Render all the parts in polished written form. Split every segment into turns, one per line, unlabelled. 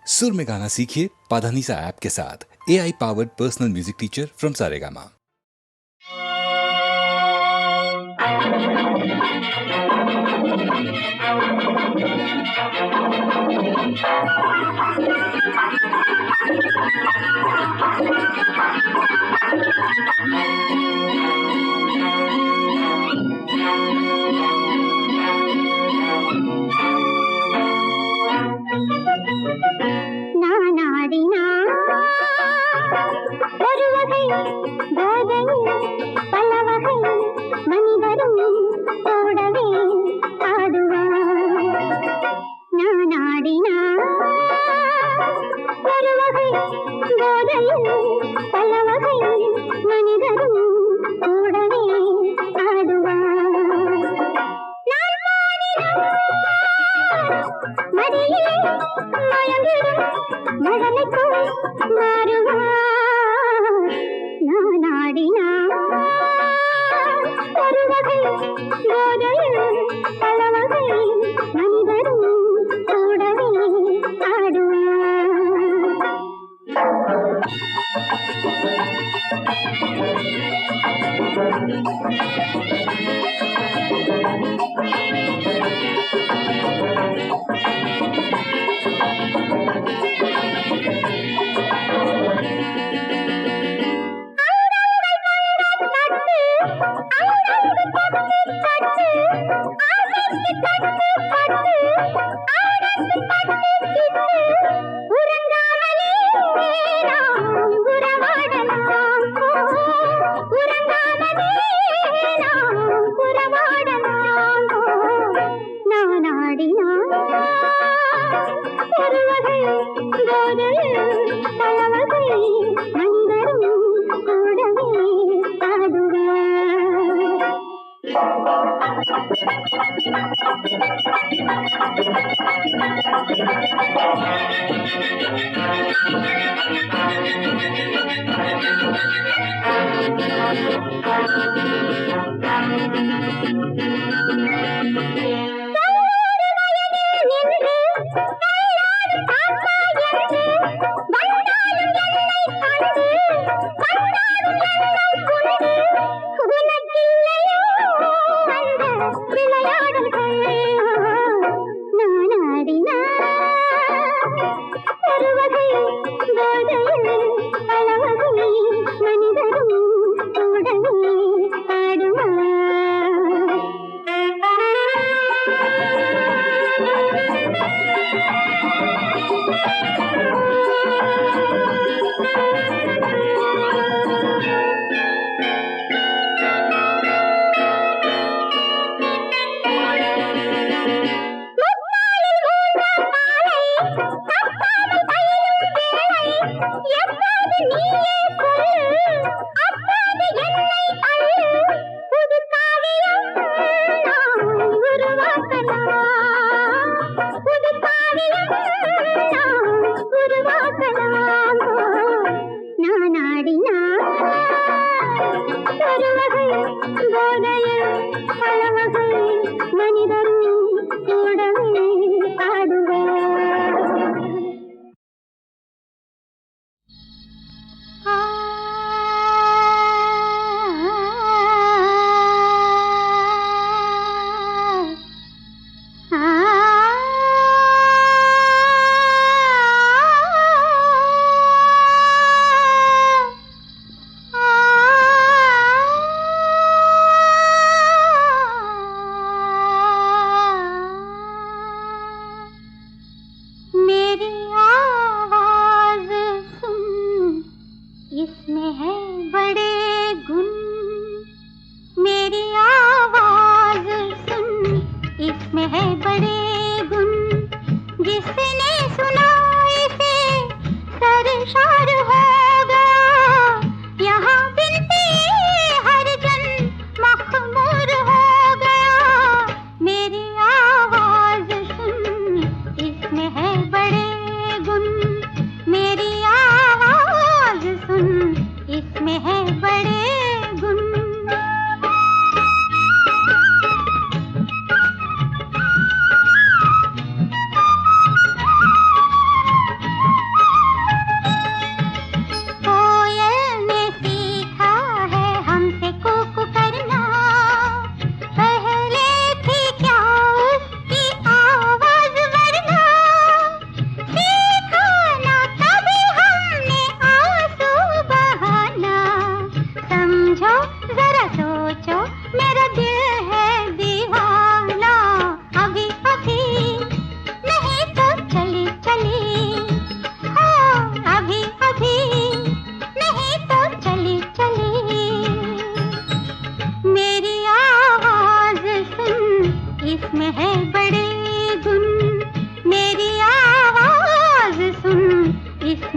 सुर में गाना सीखिए पाधानीसा ऐप के साथ। AI powered personal music teacher from Saregama.
நானாடினா ஒரு வகை போதையில் பல வகை மனிதரும் ஓடவே ஆடுவார். நானாடினா ஒரு வகை போதையில் பல வகை மனிதரும் ஓடவே ஆடுவார். மடியிலே மயங்கிடும் மழலைப்போல் மாறுவார். நானாடினார் ஒரு வகை போதையில் பல வகை மனிதரும் கூடவே ஆடுவார். ஒரு வகை போதையில் பல வகை மனிதரும் கூடவே ஆடுவார். ஒரு வகை போதையில் பல வகை மனிதரும் கூடவே ஆடுவார்.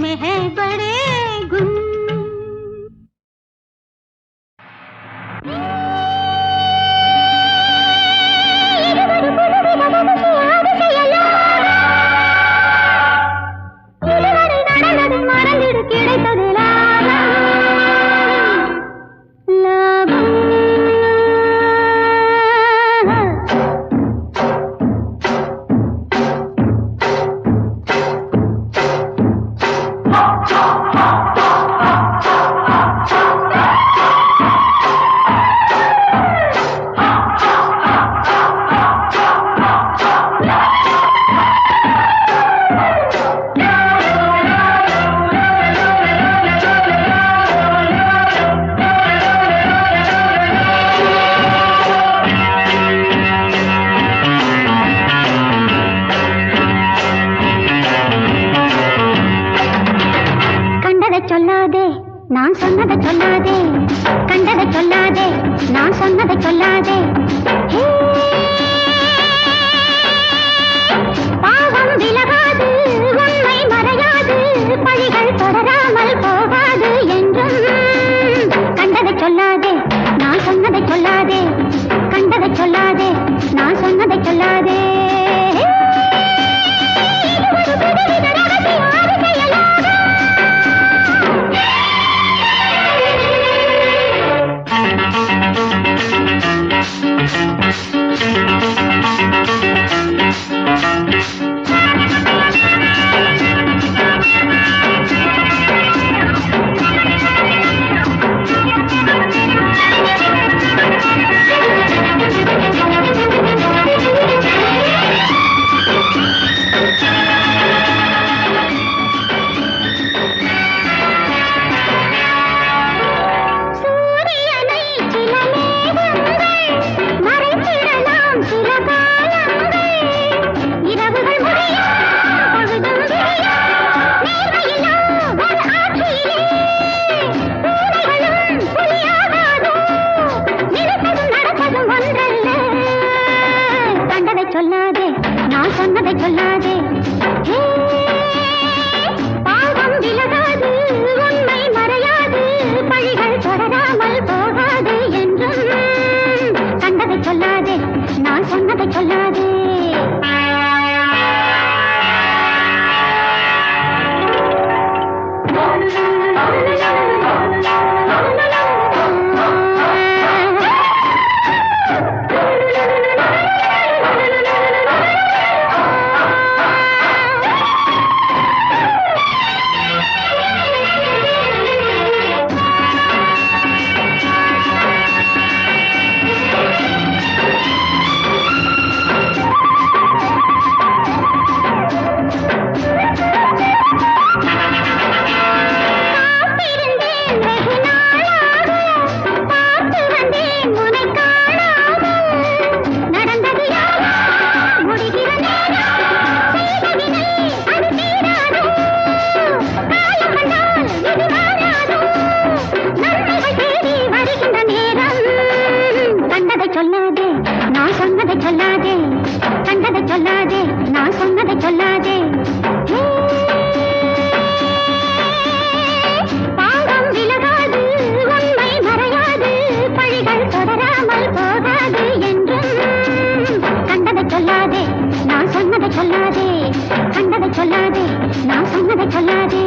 में है बड़े गुण। மறந்திடு கிடைத்தது சொல்லாதே நான் சொன்னதை சொல்லாதே, கண்டதை சொல்லாதே நான் சொன்னதை சொல்லாதே. பாவம் விலகாது உண்மை மறையாது, பழிகள் தொடராமல் போகாது என்றும். கண்டதை சொல்லாதே நான் சொன்னதை சொல்லாதே, கண்டதை சொல்லாதே நான் சொன்னதை சொல்லாதே. சொல்லாதே நான் சொன்னதை சொல்லாதே. பாவம் விலகாது உண்மை மறையாது, பழிகள் தொடராமல் போகாது என்றும். கண்டதை சொல்லாதே நான் சொன்னதை சொல்லாதே. சொல்லாதே நான் சொன்னதை சொல்லாதே, கண்டதை சொல்லாதே நான் சொன்னதை சொல்லாதே. பாவம் விலகாது உண்மை மறையாது, பழிகள் தொடராமல் போகாது என்றும். கண்டதை சொல்லாதே நான் சொன்னதை சொல்லாதே, கண்டதை சொல்லாதே நான் சொன்னதை சொல்லாதே.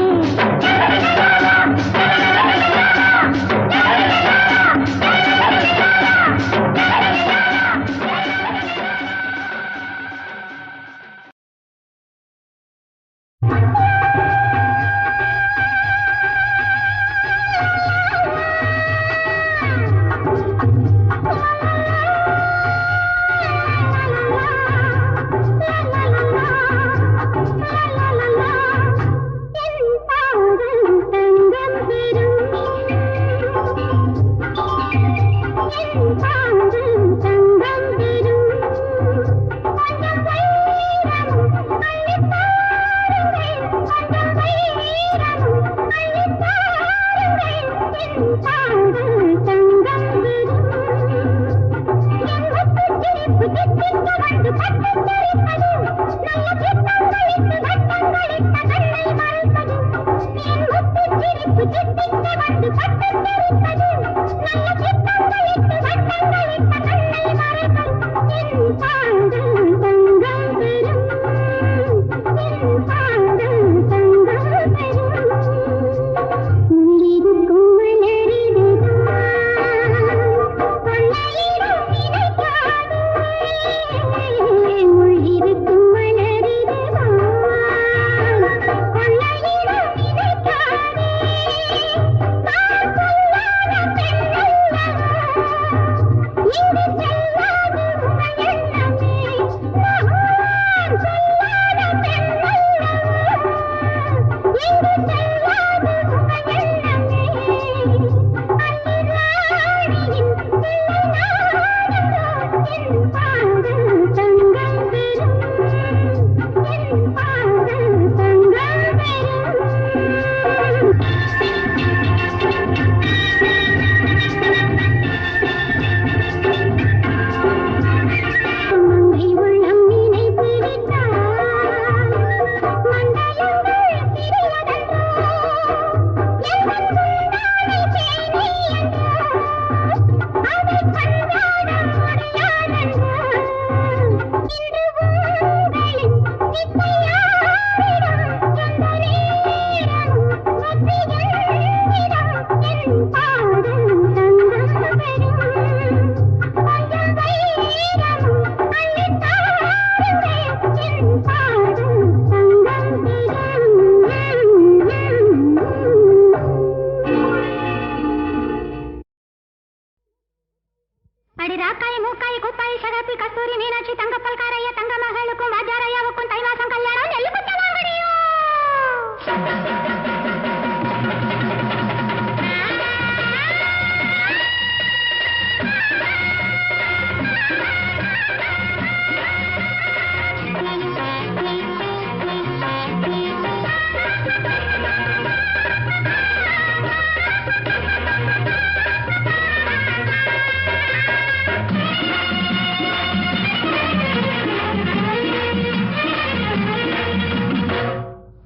என்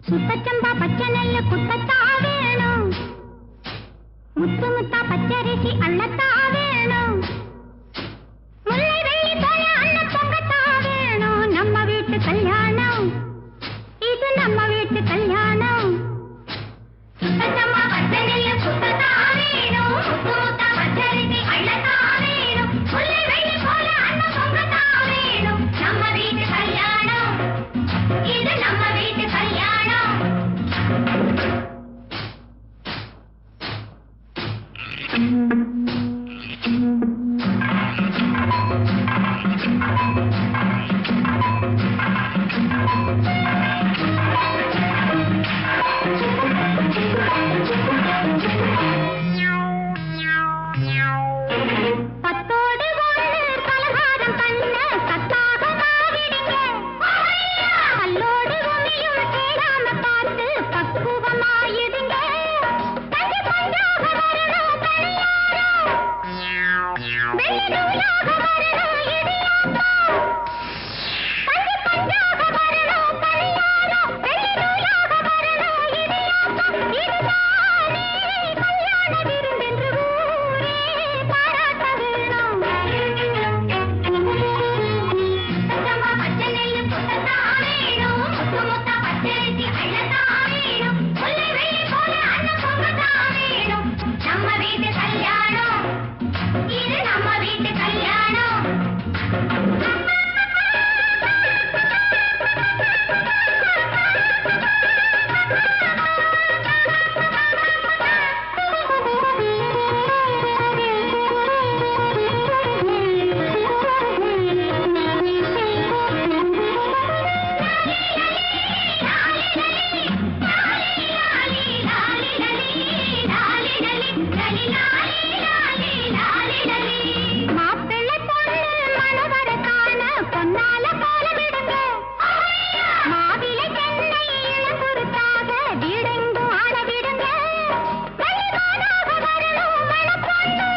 சுத்தச்சம்பா பச்சை நெல்லு குத்தத்தா வேணும், முத்து முத்தா பச்சரிசி அள்ளத்தா வேணும், முல்லை வெள்ளி போல அண்ணன் பொங்கத்தா வேணும். நம்ம வீட்டு கல்யாணம், இது நம்ம வீட்டு கல்யாணம். சுத்தச்சம்பா பச்சை நெல்லு குத்தத்தா வேணும், முத்து முத்தா பச்சரிசி அள்ளத்தா வேணும், முல்லை வெள்ளி போல அண்ணன் பொங்கத்தா வேணும். நம்ம வீட்டு கல்யாணம், இது நம்ம வீட்டு கல்யாணம். பத்தோடு ஒன்று பலகாரம் பண்ண கத்தாக மாறிடுங்க, கல்லோடு உமியும் சேராம பார்த்து பக்குவமாயிடுங்க. தங்கி பஞ்சாக வரணும் பணியாரம், வெள்ளி நூலாக வரணும் இடியாப்பம். தங்கி பஞ்சாக வரணும் பணியாரம், வெள்ளி நூலாக வரணும் இடியாப்பம். இதுதானே கல்யாண விருந்தென்று ஊரே பாராட்ட வேணும். சுத்தமா பச்சை நெல்லு குத்தத்தா வேணும், முத்து முத்தா பச்சரிசி அள்ளத்தா வேணும், முல்லை வெள்ளி போல அண்ணன் பொங்கத்தா வேணும். நம்ம வீட்டு கல்யாணம், இது நம்ம வீட்டு கல்யாணம். மாப்பிள்ளை பொண்ணு மணவர காண பொன்னால கோல விடுங்க, மாவிலை தென்னை இளங்குருத்தாக வீடெங்கும் ஆட விடுங்க. மணிமானாக வரணும் மணப்பொண்ணு,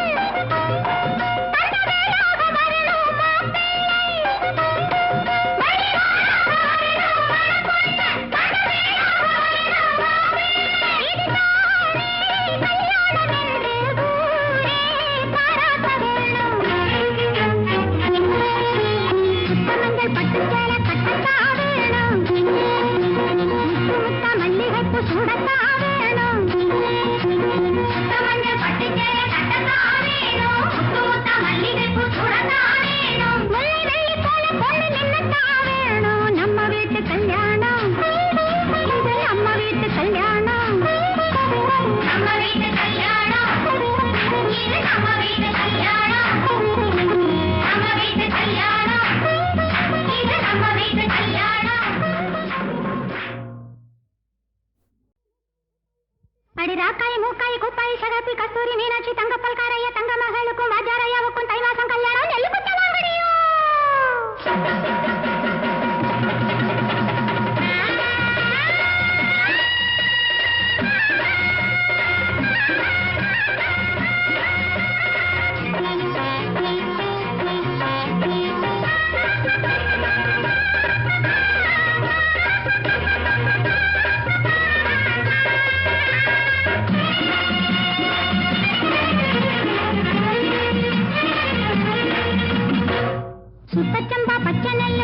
தங்கவேலாக வரணும் மாப்பிள்ளை. மணிமானாக வரணும் மணப்பொண்ணு, தங்கவேலாக வரணும் மாப்பிள்ளை. இதுதானே கல்யாணம் என்று ஊரே பாராட்ட வேணும். சுத்தமஞ்சள் பட்டு சேலை கட்டத்தா வேணும், முத்து முத்தா மல்லிகைப்பூ சூடத்தா வேணும். சுத்தமஞ்சள் பட்டு சேலை கட்டத்தா வேணும், முத்து முத்தா மல்லிகைப்பூ சூடத்தா வேணும், முல்லை வெள்ளி போல பொண்ணு நின்னத்தா வேணும். நம்ம வீட்டு கல்யாணம், இது நம்ம வீட்டு கல்யாணம். நம்ம வீட்டு கல்யாணம், இது நம்ம வீட்டு கல்யாணம். நம்ம வீட்டு கல்யாணம், இது நம்ம வீட்டு கல்யாணம். அடி ராக்காய் மூக்காய் குப்பாய் சகப்பி கஸ்தூரி மீனாட்சி தங்க பல்காரைய தங்க மகளுக்கும் வாஜாரையாவுக்கும் தை மாசம் கல்யாணம். நெல்லு குத்த வாங்கடியோ. சுத்தச்சம்பா பச்சை நெல்லு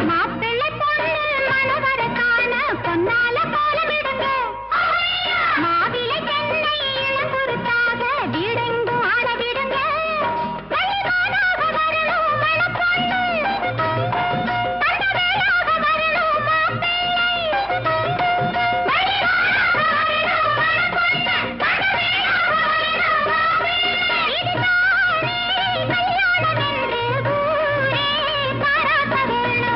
மாப்பிள்ளை பொண்ணு மணவர காண பொன்னால போல விடுங்க மாவிலை சென்னை இளம்புருத்தாக வீடெங்கும் ஆட விடுங்க வழிமானாக வரணும் மணப்பொண்ணு தங்கவேலாக வரணும் மாப்பிள்ளை வழிமானாக வரணும் மணப்பொண்ணு தங்கவேலாக வரணும் மாப்பிள்ளை இதுதானே கல்யாணம் என்று ஊரே பாராட்ட வேணும்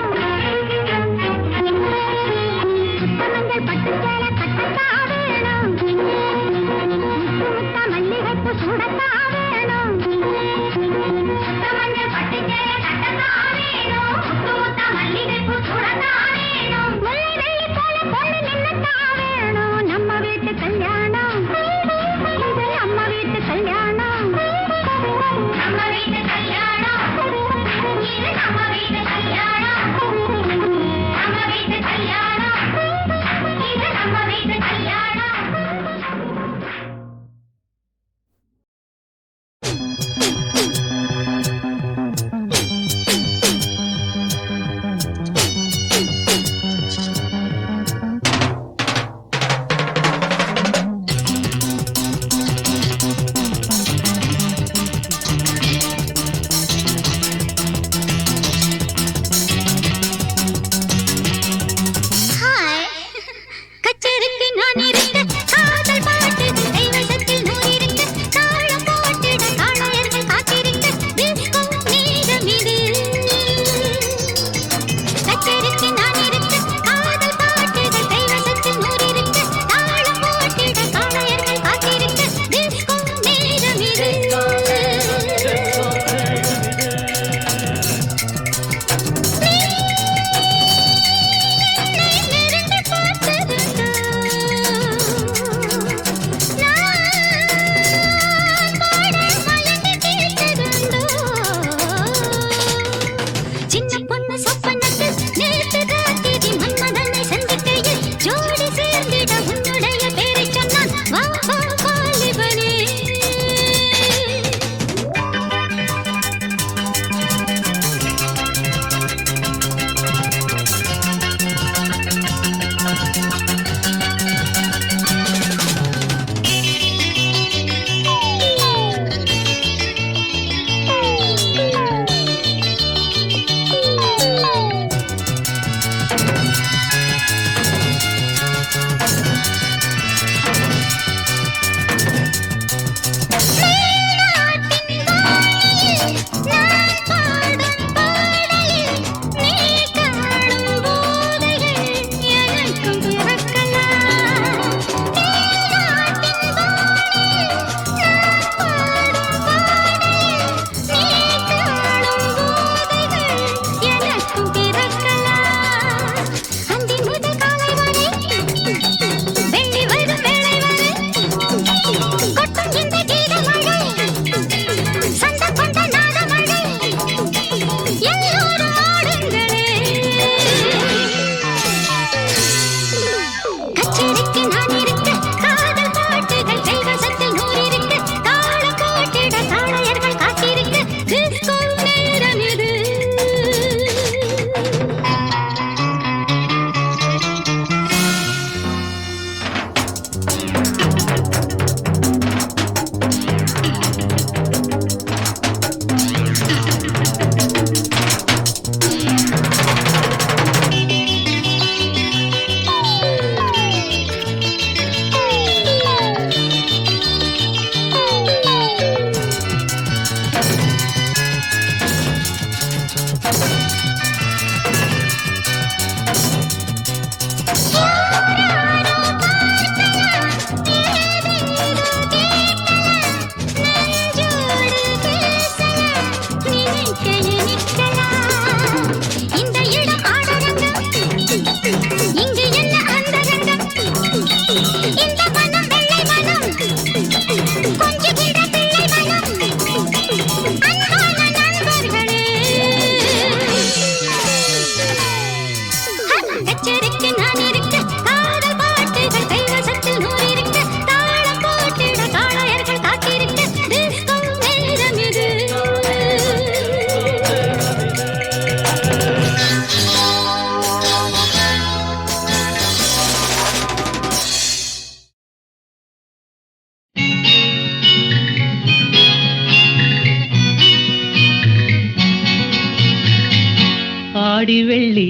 ஆடி வெள்ளி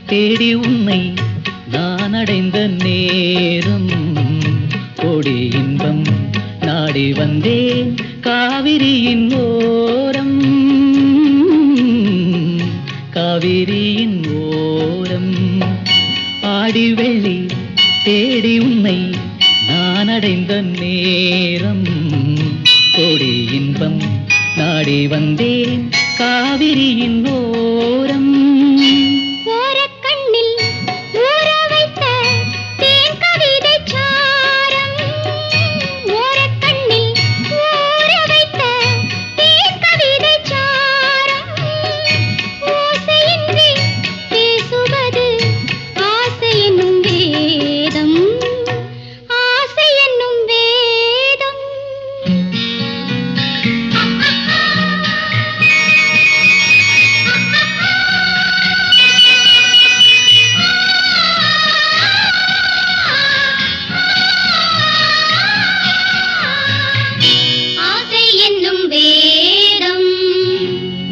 தேடி உன்னை நான் அடைந்த நேரம் கோடி இன்பம் நாடி வந்தேன் காவிரியின் ஓரம் காவிரியின் ஓரம் ஆடி வெள்ளி தேடி உன்னை நான் அடைந்த நேரம் கோடி இன்பம் நாடி வந்தேன் காவிரியின் ஓரம்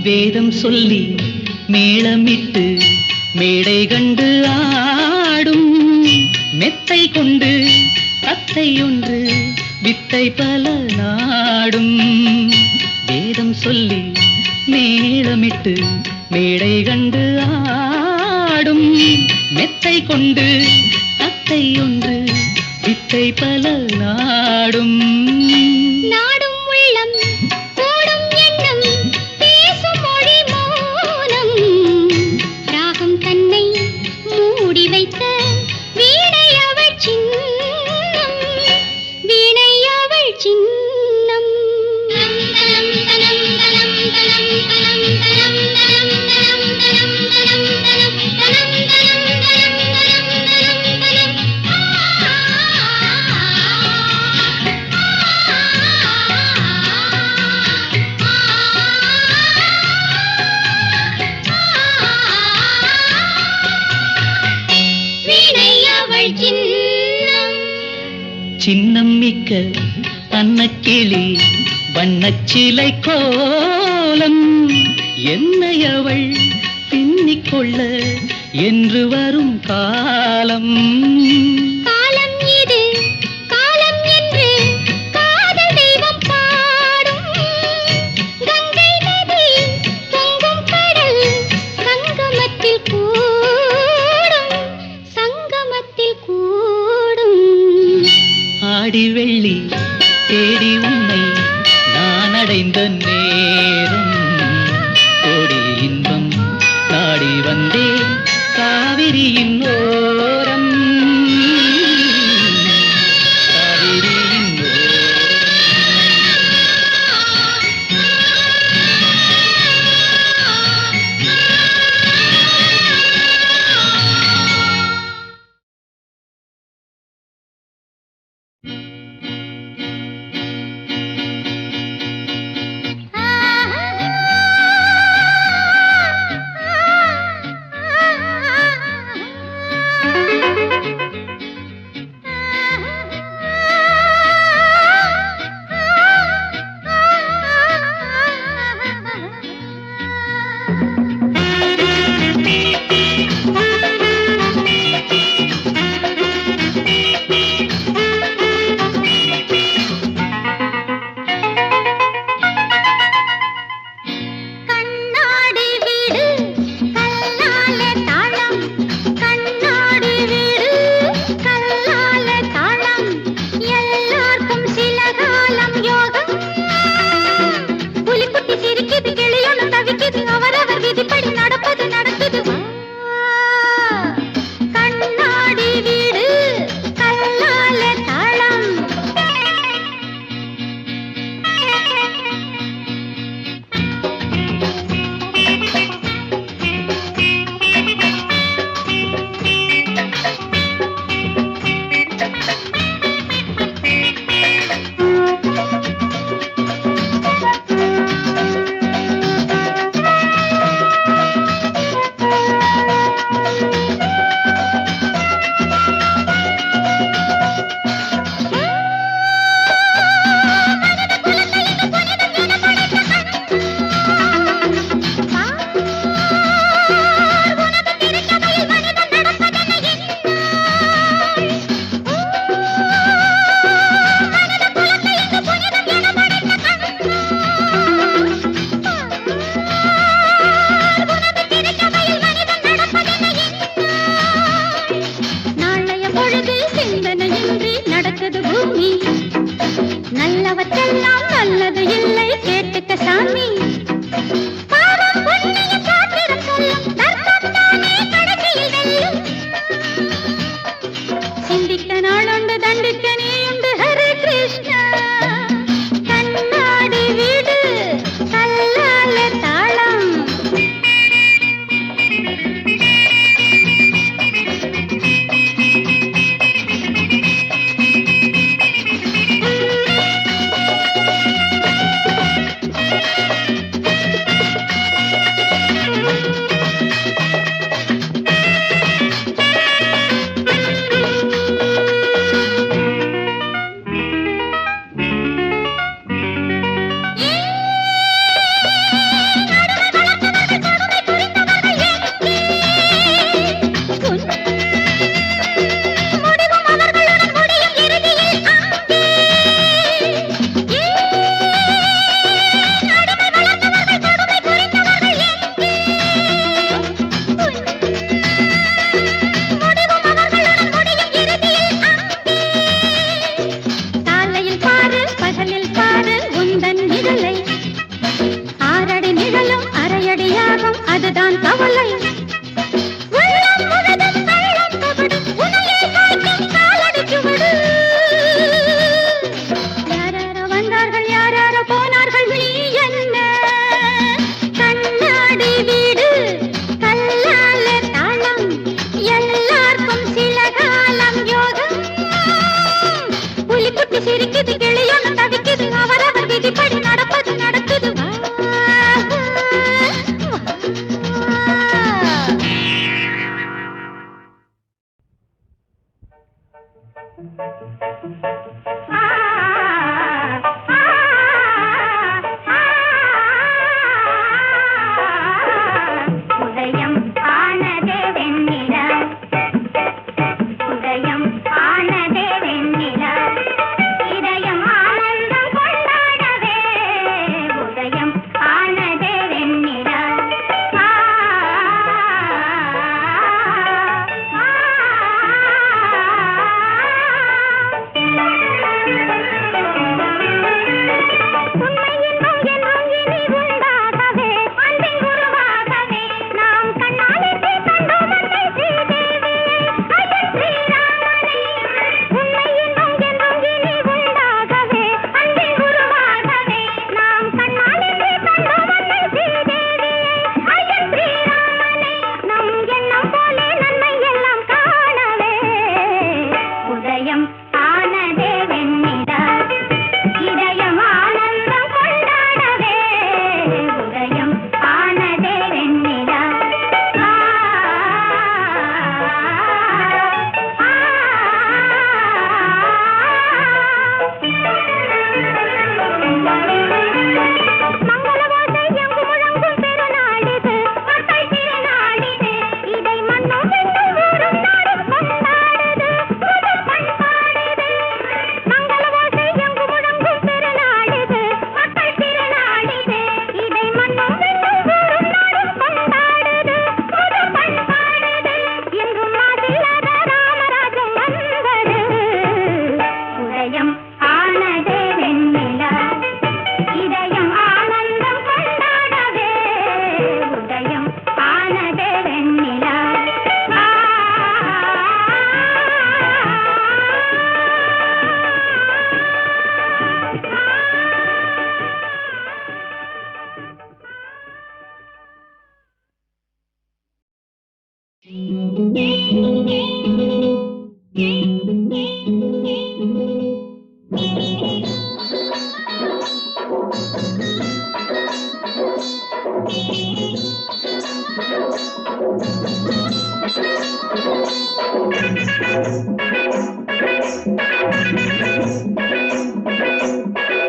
வேதம் சொல்லி மேளமிட்டு மேடை கண்டு ஆடும் மெத்தை கொண்டு தத்தை ஒன்று வித்தை பல நாடும் வேதம் சொல்லி மேளமிட்டு மேடை கண்டு ஆடும் மெத்தை கொண்டு தத்தை ஒன்று வித்தை பல நாடும்
நாடும் உள்ளம் கூடும் எண்ணம் பேசும் மொழி மௌனம் ராகம் தன்னை மூடி வைத்த வீணை அவள் சின்னம் வீணை அவள் சின்னம் தனம் தனம் தனம் தனம் தனம் தனம் தனம் தனம் தனம் தனம் தனம் தனம்
சின்னம் மிக்க அன்னக்கிளி வண்ணச்சிலை கோலம் என்னை அவள் பின்னிக்கொள்ள என்று வரும் காலம்
காலம் இது காலம் என்று காதல் தெய்வம் பாடும் கங்கை நதி பொங்கும் கடல் சங்கமத்தில் கூடும் சங்கமத்தில் கூடும்
ஆடி வெள்ளி தேடி உன்னை நான் அடைந்த நேரம் கோடி இன்பம் நாடி வந்தேன் காவிரியின் ஓரம் காவிரியின்
கண்ணாடி வீடு கல்லால தாளம் கண்ணாடி வீடு கல்லால தாளம் எல்லாருக்கும் சில காலம் யோகம் புலிக்குட்டி சிரிக்குது கிளியொன்னு தவிக்குது அவரவர் விதிப்படி நடப்பது நடக்குது உதயம் ஆனதே வெண்ணிலா, உதயம் ஆனதே வெண்ணிலா, இதயம் ஆனந்தம் கொண்டாடவே உதயம் ஆனதே வெண்ணிலா.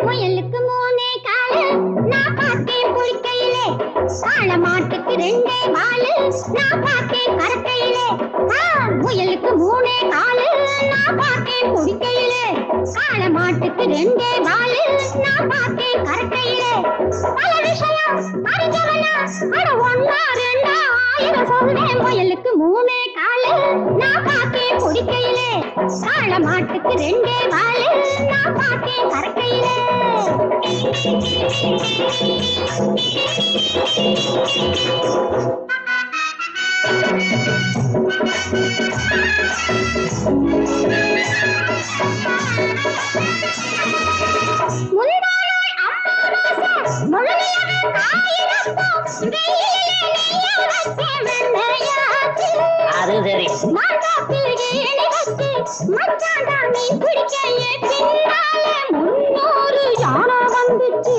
முயலுக்கு மூணே காலு நான் பார்த்தேன் குளிக்கையிலே, காளை மாட்டுக்கு ரெண்டே வாலு நான் பார்த்தேன் கறக்கையிலே. முயலுக்கு மூணே காலு நான் பார்த்தேன் குளிக்கையிலே, காளை மாட்டுக்கு ரெண்டே வாலு நான் பார்த்தேன் கறக்கையிலே. பல விஷயம் அறிஞ்சவனா அட ஒன்னா ரெண்டா ஆயிரம் சொல்றேன். முயலுக்கு மூணே காலு நான் பார்த்தேன் குளிக்கையிலே, காளை மாட்டுக்கு ரெண்டே வாலு நான் பார்த்தேன் கறக்கையிலே.
அது சரி.
முன்னூறு யானை வந்துச்சு,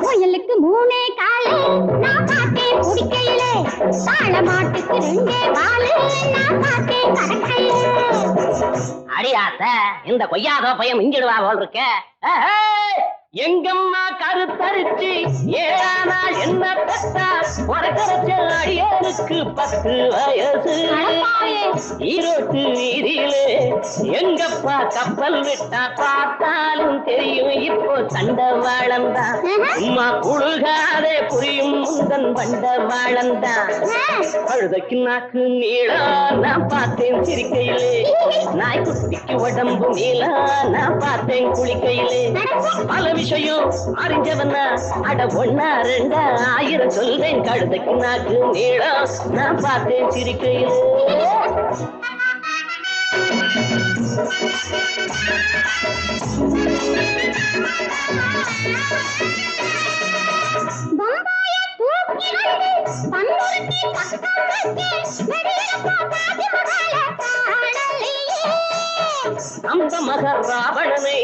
முயலுக்கு மூணே காலு நான் பார்த்தேன் குடிக்கையிலே, காளை மாட்டுக்கு ரெண்டே வாலு நான் பார்த்தேன் கறக்கையிலே.
அடியாத்த இந்த கொய்யாதோ பையன் மிஞ்சிடுவா போல் இருக்க. எங்கம்மா கருத்தரிச்சு ஏழானா என்ன பெத்தா உனக்கரைச்ச அடியாருக்கு 10 வயசு. ஈரோட்டு வீதியிலே எங்கப்பா கப்பல் விட்டா பார்த்தாலும் தெரியும் இப்போ தண்டவாளந்தா. அம்மா புழுகாதே புரியும் முந்தன் பண்டவாளந்தா. அழுதைக்கு நாக்கு நீளா நான் பார்த்தேன் சிரிக்கையிலே, நாய்க்குட்டிக்கு உடம்பு நீளா நான் பார்த்தேன் குளிக்கையிலே. பல விஷயம் அறிஞ்சவனா அட ஒன்னா ரெண்டா ஆயிரம் சொல்றேன். கழுதைக்கு நாக்கு நீளா நான் பார்த்தேன் சிரிக்கையிலே. கதம்ப மக ராவணனை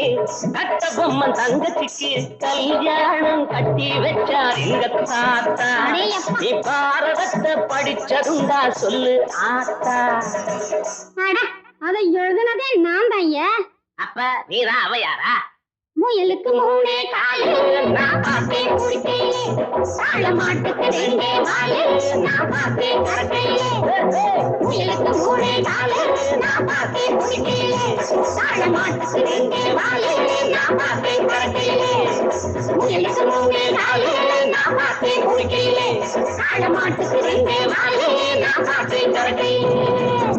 கட்ட பொம்மன் தங்கச்சிக்கு கல்யாணம் கட்டி வச்சார் எங்க தாத்தா. நீ பாரதத்தை படிச்சதுண்டா சொல்லு ஆத்தா.
அதை எழுதுனதே நான் தான்.
அப்ப நீதான் அவையாரா?
முயலுக்கு மூணே காலு நான் பார்த்தேன் குடிக்கையிலே, சால மாட்டுக்கு ரெண்டே வாலு நான் பார்த்தேன் கரக்கையிலே. முயலுக்கு மூணே காலு நான் பார்த்தேன் குடிக்கையிலே, சால மாட்டுக்கு ரெண்டே வாலு நான் பார்த்தேன் கரக்கையிலே. முயலுக்கு மூணே காலு நான் பார்த்தேன் குடிக்கையிலே, சால மாட்டுக்கு ரெண்டே வாலு நான் பார்த்தேன் கரக்கையிலே.